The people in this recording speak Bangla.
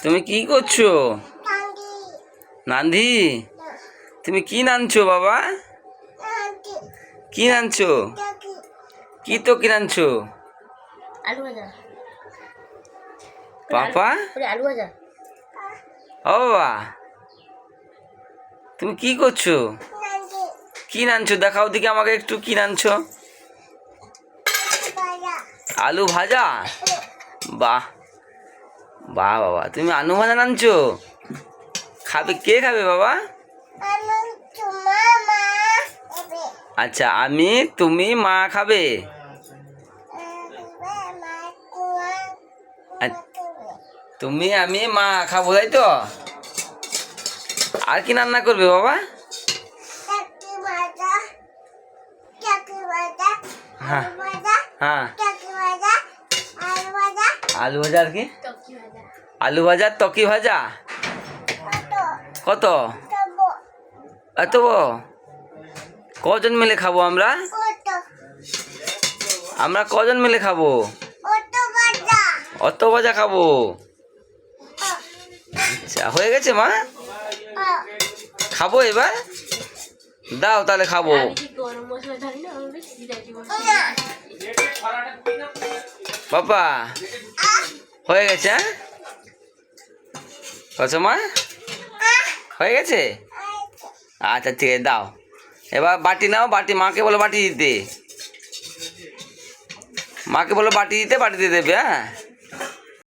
তুমি কি করছো? নান্ধি, তুমি কি নানছো বাবা? কি নানছো? কি তো কি নানছো? আলু ভাজা। পাপা, আলু ভাজা। ও বাবা, তুমি কি করছো? কি নানছো দেখাও দিকে আমাকে একটু। কি নানছো? আলু ভাজা। বাহ বাহ বাবা, তুমি আলু ভাজা নানছো? খাবে কে খাবে বাবা? আচ্ছা, আমি তুমি মা খাবে। তুমি আমি মা খাবো, তাই তো? আর কি রান্না করবে বাবা? হ্যাঁ হ্যাঁ, আলু ভাজা আর কি? আলু ভাজা, তকি ভাজা। কত? এত কজন মিলে খাবো আমরা? আমরা কজন মিলে খাবো? অত ভাজা খাবো? আচ্ছা, হয়ে গেছে মা, খাবো এবার। দাও তাহলে খাবো। বাবা হয়ে গেছে? হ্যাঁ, কত মা হয়ে গেছে? আচ্ছা ঠিক আছে, দাও এবার বাটি নাও। বাটি মাকে বলো বাটি দিতে, মাকে বলো বাটি দিতে, বাটি দিয়ে দেবে। হ্যাঁ।